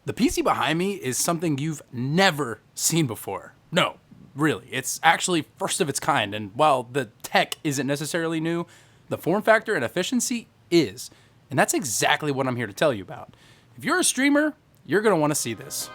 The PC behind me is something you've never seen before. No, really. It's actually first of its kind, and while the tech isn't necessarily new, the form factor and efficiency is. And that's exactly what I'm here to tell you about. If you're a streamer, you're going to want to see this.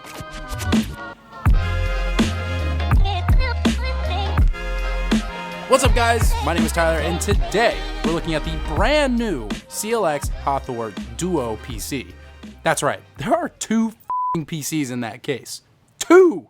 What's up, guys? My name is Tyler, and today we're looking at the brand new CLX Hathor Duo PC. That's right, there are two PCs in that case. Two!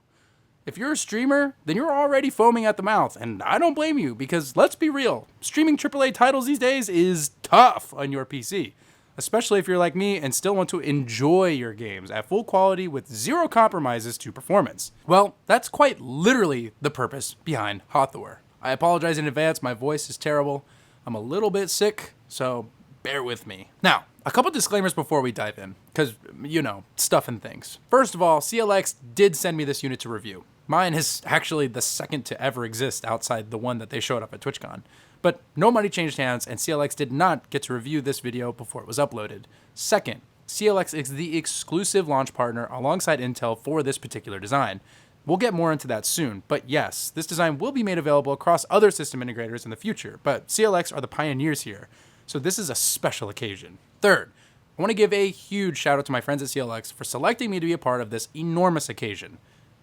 If you're a streamer, then you're already foaming at the mouth, and I don't blame you, because let's be real, streaming AAA titles these days is tough on your PC, especially if you're like me and still want to enjoy your games at full quality with zero compromises to performance. Well, that's quite literally the purpose behind Hathor. I apologize in advance, my voice is terrible. I'm a little bit sick, so bear with me. Now, a couple disclaimers before we dive in, because, you know, stuff and things. First of all, CLX did send me this unit to review. Mine is actually the second to ever exist outside the one that they showed up at TwitchCon. But no money changed hands, and CLX did not get to review this video before it was uploaded. Second, CLX is the exclusive launch partner alongside Intel for this particular design. We'll get more into that soon, but yes, this design will be made available across other system integrators in the future, but CLX are the pioneers here, so this is a special occasion. Third, I want to give a huge shout out to my friends at CLX for selecting me to be a part of this enormous occasion.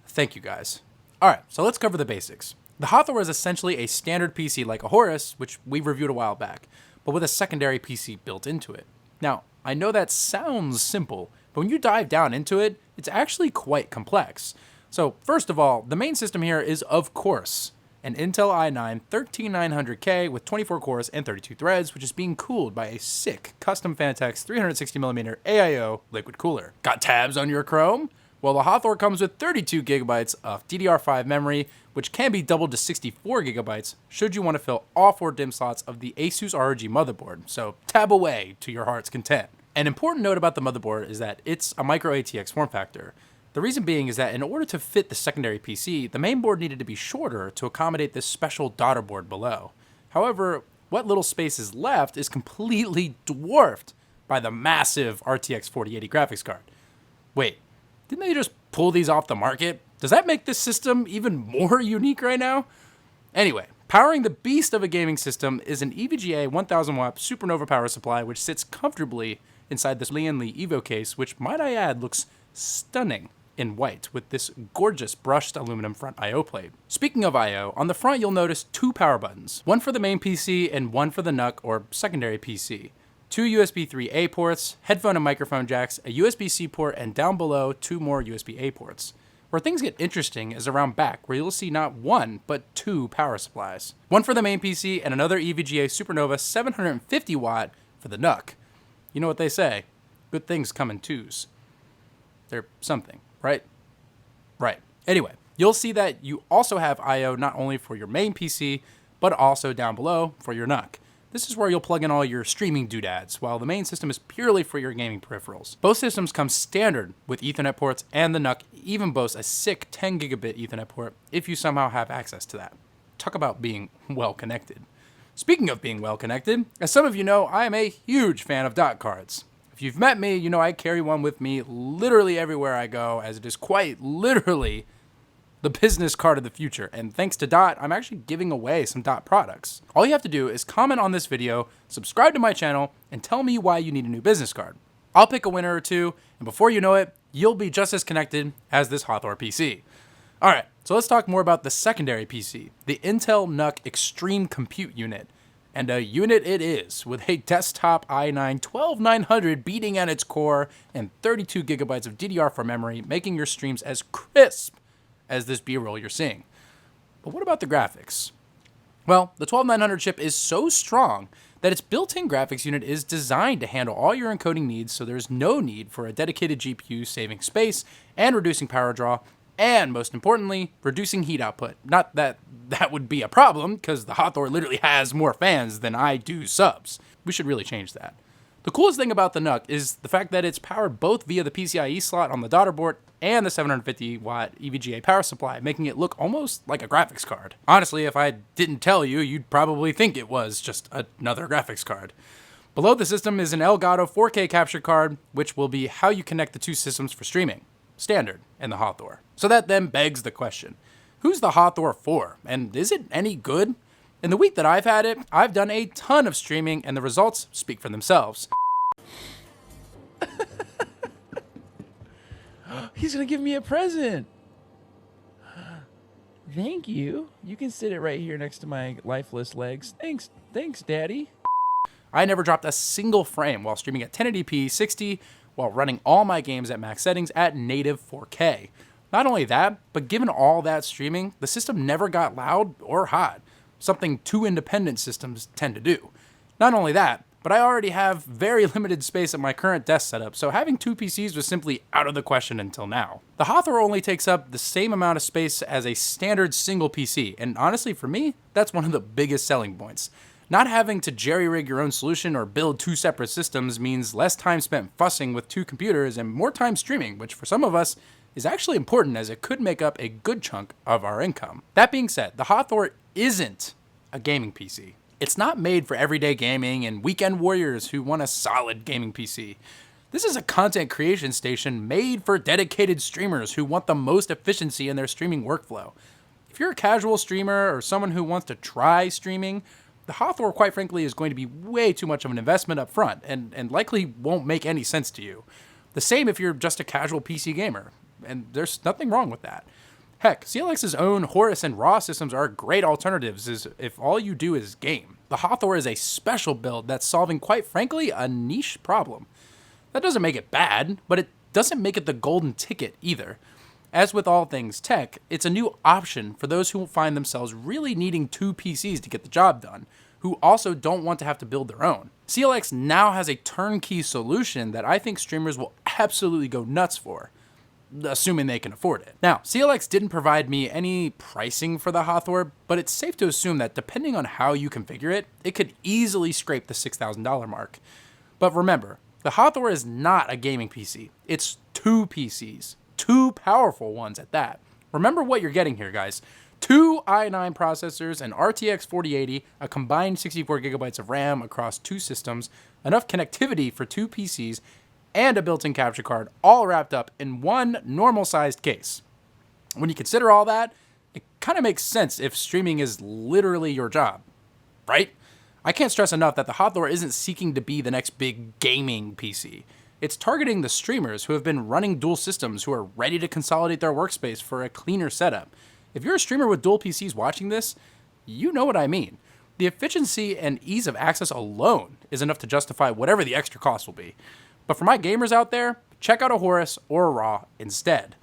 Thank you, guys. Alright, so let's cover the basics. The Hathor is essentially a standard PC like a Horus, which we reviewed a while back, but with a secondary PC built into it. Now, I know that sounds simple, but when you dive down into it, it's actually quite complex. So first of all, the main system here is, of course, an Intel i9 13900K with 24 cores and 32 threads, which is being cooled by a sick custom Fanatec 360mm AIO liquid cooler. Got tabs on your Chrome? Well, the Hathor comes with 32 gigabytes of DDR5 memory, which can be doubled to 64 gigabytes should you want to fill all 4 DIMM slots of the Asus ROG motherboard, so tab away to your heart's content. An important note about the motherboard is that it's a micro ATX form factor. The reason being is that in order to fit the secondary PC, the main board needed to be shorter to accommodate this special daughter board below. However, what little space is left is completely dwarfed by the massive RTX 4080 graphics card. Wait, didn't they just pull these off the market? Does that make this system even more unique right now? Anyway, powering the beast of a gaming system is an EVGA 1000 watt Supernova power supply, which sits comfortably inside this Lian Li Evo case, which, might I add, looks stunning in white with this gorgeous brushed aluminum front I/O plate. Speaking of I/O, on the front you'll notice 2 power buttons, one for the main PC and one for the NUC or secondary PC. 2 USB 3A ports, headphone and microphone jacks, a USB-C port, and down below 2 more USB-A ports. Where things get interesting is around back, where you'll see not 1, but 2 power supplies. One for the main PC and another EVGA Supernova 750 watt for the NUC. You know what they say, good things come in twos. They're something, right? Right. Anyway, you'll see that you also have I/O not only for your main PC, but also down below for your NUC. This is where you'll plug in all your streaming doodads, while the main system is purely for your gaming peripherals. Both systems come standard with Ethernet ports, and the NUC even boasts a sick 10 gigabit Ethernet port if you somehow have access to that. Talk about being well connected. Speaking of being well connected, as some of you know, I am a huge fan of dot cards. If you've met me, you know I carry one with me literally everywhere I go, as it is quite literally the business card of the future. And thanks to Dot, I'm actually giving away some Dot products. All you have to do is comment on this video, subscribe to my channel, and tell me why you need a new business card. I'll pick a winner or two, and before you know it, you'll be just as connected as this Hathor PC. Alright, so let's talk more about the secondary PC, the Intel NUC Extreme Compute Unit. And a unit it is, with a desktop i9 12900 beating at its core and 32 gigabytes of DDR4 memory, making your streams as crisp as this B-roll you're seeing. But what about the graphics? Well, the 12900 chip is so strong that its built-in graphics unit is designed to handle all your encoding needs, so there's no need for a dedicated GPU, saving space and reducing power draw, and most importantly, reducing heat output. Not that that would be a problem, because the Hathor literally has more fans than I do subs. We should really change that. The coolest thing about the NUC is the fact that it's powered both via the PCIe slot on the daughter board and the 750 watt EVGA power supply, making it look almost like a graphics card. Honestly, if I didn't tell you, you'd probably think it was just another graphics card. Below the system is an Elgato 4K capture card, which will be how you connect the two systems for streaming, standard and the Hathor. So that then begs the question, who's the Hathor for, and is it any good? In the week that I've had it, I've done a ton of streaming, and the results speak for themselves. He's gonna give me a present. Thank you. You can sit it right here next to my lifeless legs. Thanks, Daddy. I never dropped a single frame while streaming at 1080p 60 while running all my games at max settings at native 4K. Not only that, but given all that streaming, the system never got loud or hot, something two independent systems tend to do. Not only that, but I already have very limited space at my current desk setup, so having two PCs was simply out of the question until now. The Hathor only takes up the same amount of space as a standard single PC, and honestly for me, that's one of the biggest selling points. Not having to jerry-rig your own solution or build two separate systems means less time spent fussing with two computers and more time streaming, which for some of us is actually important as it could make up a good chunk of our income. That being said, the Hathor isn't a gaming PC. It's not made for everyday gaming and weekend warriors who want a solid gaming PC. This is a content creation station made for dedicated streamers who want the most efficiency in their streaming workflow. If you're a casual streamer or someone who wants to try streaming, the Hathor, quite frankly, is going to be way too much of an investment up front and likely won't make any sense to you. The same if you're just a casual PC gamer, and there's nothing wrong with that. Heck, CLX's own Horus and Raw systems are great alternatives if all you do is game. The Hathor is a special build that's solving, quite frankly, a niche problem. That doesn't make it bad, but it doesn't make it the golden ticket either. As with all things tech, it's a new option for those who find themselves really needing two PCs to get the job done, who also don't want to have to build their own. CLX now has a turnkey solution that I think streamers will absolutely go nuts for, assuming they can afford it. Now, CLX didn't provide me any pricing for the Hathor, but it's safe to assume that depending on how you configure it, it could easily scrape the $6,000 mark. But remember, the Hathor is not a gaming PC. It's two PCs. Two powerful ones at that. Remember what you're getting here, guys. Two i9 processors, an RTX 4080, a combined 64 gigabytes of RAM across two systems, enough connectivity for two PCs, and a built-in capture card, all wrapped up in one normal-sized case. When you consider all that, it kind of makes sense if streaming is literally your job, right? I can't stress enough that the Hathor isn't seeking to be the next big gaming PC. It's targeting the streamers who have been running dual systems who are ready to consolidate their workspace for a cleaner setup. If you're a streamer with dual PCs watching this, you know what I mean. The efficiency and ease of access alone is enough to justify whatever the extra cost will be. But for my gamers out there, check out a Horus or a Raw instead.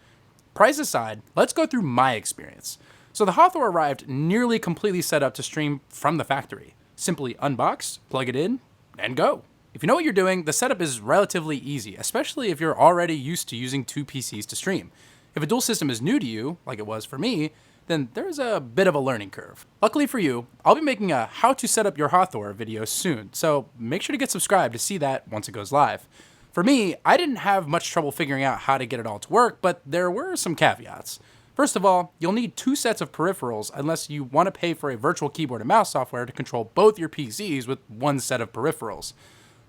Price aside, let's go through my experience. So the Hathor arrived nearly completely set up to stream from the factory. Simply unbox, plug it in, and go. If you know what you're doing, the setup is relatively easy, especially if you're already used to using two PCs to stream. If a dual system is new to you, like it was for me, then there's a bit of a learning curve. Luckily for you, I'll be making a how to set up your Hathor video soon, so make sure to get subscribed to see that once it goes live. For me, I didn't have much trouble figuring out how to get it all to work, but there were some caveats. First of all, you'll need two sets of peripherals unless you want to pay for a virtual keyboard and mouse software to control both your PCs with one set of peripherals.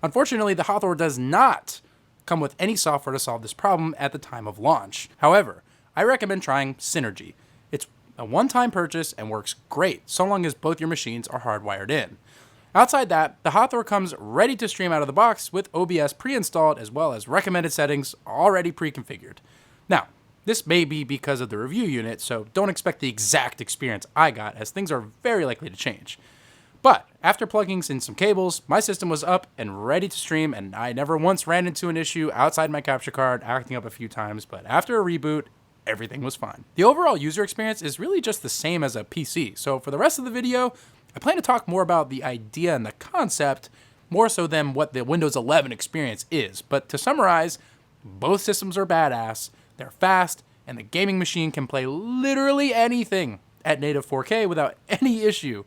Unfortunately, the Hathor does not come with any software to solve this problem at the time of launch. However, I recommend trying Synergy. It's a one-time purchase and works great so long as both your machines are hardwired in. Outside that, the Hathor comes ready to stream out of the box with OBS pre-installed as well as recommended settings already pre-configured. Now, this may be because of the review unit, so don't expect the exact experience I got as things are very likely to change. But after plugging in some cables, my system was up and ready to stream, and I never once ran into an issue outside my capture card acting up a few times, but after a reboot, everything was fine. The overall user experience is really just the same as a PC, so for the rest of the video, I plan to talk more about the idea and the concept, more so than what the Windows 11 experience is. But to summarize, both systems are badass, they're fast, and the gaming machine can play literally anything at native 4K without any issue.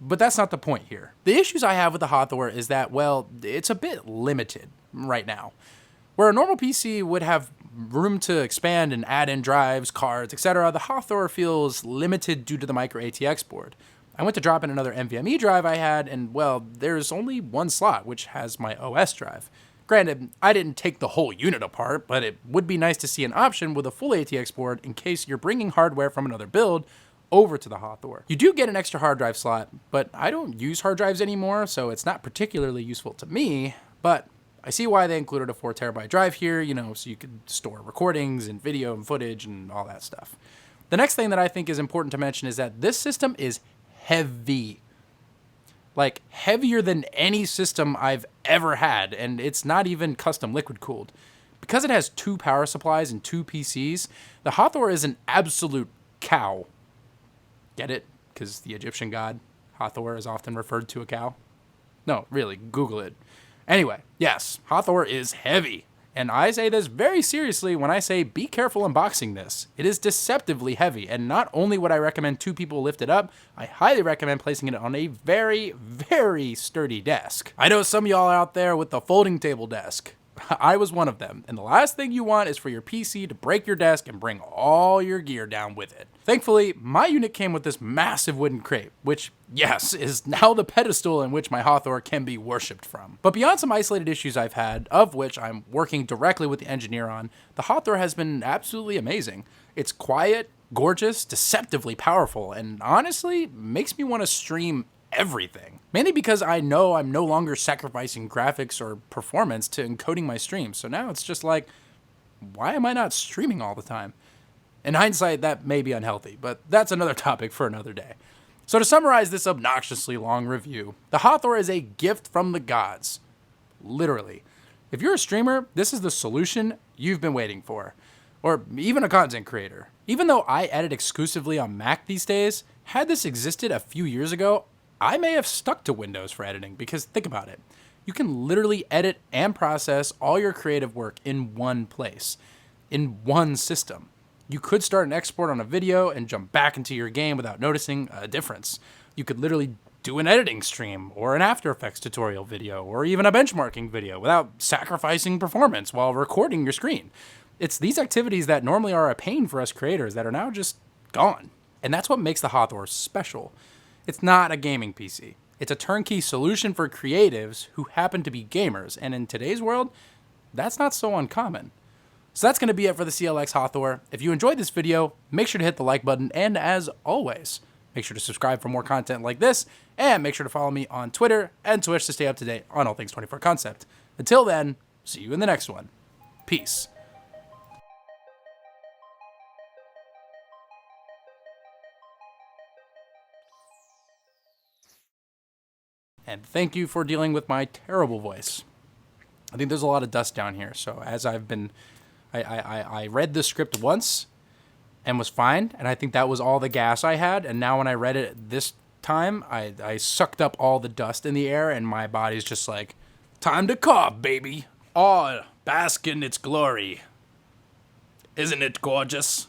But that's not the point here. The issues I have with the Hathor is that, well, it's a bit limited right now. Where a normal PC would have room to expand and add in drives, cards, etc., the Hathor feels limited due to the micro ATX board. I went to drop in another NVMe drive I had, and well, there's only one slot, which has my OS drive. Granted, I didn't take the whole unit apart, but it would be nice to see an option with a full ATX board in case you're bringing hardware from another build over to the Hathor. You do get an extra hard drive slot, but I don't use hard drives anymore, so it's not particularly useful to me, but I see why they included a 4TB drive here, so you could store recordings and video and footage and all that stuff. The next thing that I think is important to mention is that this system is heavy. Like, heavier than any system I've ever had, and it's not even custom liquid cooled. Because it has 2 power supplies and 2 PCs, the Hathor is an absolute cow. Get it? Because the Egyptian god Hathor is often referred to a cow? No, really, Google it. Anyway, yes, Hathor is heavy. And I say this very seriously when I say be careful unboxing this. It is deceptively heavy, and not only would I recommend 2 people lift it up, I highly recommend placing it on a very, very sturdy desk. I know some of y'all out there with the folding table desk. I was one of them, and the last thing you want is for your PC to break your desk and bring all your gear down with it. Thankfully, my unit came with this massive wooden crate, which, yes, is now the pedestal in which my Hathor can be worshipped from. But beyond some isolated issues I've had, of which I'm working directly with the engineer on, the Hathor has been absolutely amazing. It's quiet, gorgeous, deceptively powerful, and honestly, makes me want to stream everything. Mainly because I know I'm no longer sacrificing graphics or performance to encoding my streams. So now it's just like, why am I not streaming all the time? In hindsight, that may be unhealthy, but that's another topic for another day. So to summarize this obnoxiously long review, the Hathor is a gift from the gods. Literally. If you're a streamer, this is the solution you've been waiting for. Or even a content creator. Even though I edit exclusively on Mac these days, had this existed a few years ago, I may have stuck to Windows for editing, because think about it. You can literally edit and process all your creative work in one place, in one system. You could start an export on a video and jump back into your game without noticing a difference. You could literally do an editing stream or an After Effects tutorial video or even a benchmarking video without sacrificing performance while recording your screen. It's these activities that normally are a pain for us creators that are now just gone. And that's what makes the Hathor special. It's not a gaming PC. It's a turnkey solution for creatives who happen to be gamers, and in today's world, that's not so uncommon. So that's going to be it for the CLX Hathor. If you enjoyed this video, make sure to hit the like button, and as always, make sure to subscribe for more content like this, and make sure to follow me on Twitter and Twitch to stay up to date on all things 24 Concept. Until then, see you in the next one. Peace. And thank you for dealing with my terrible voice. I think there's a lot of dust down here. So as I've been, I read the script once and was fine. And I think that was all the gas I had. And now when I read it this time, I sucked up all the dust in the air and my body's just like, time to cough, baby. Oh, bask in its glory. Isn't it gorgeous?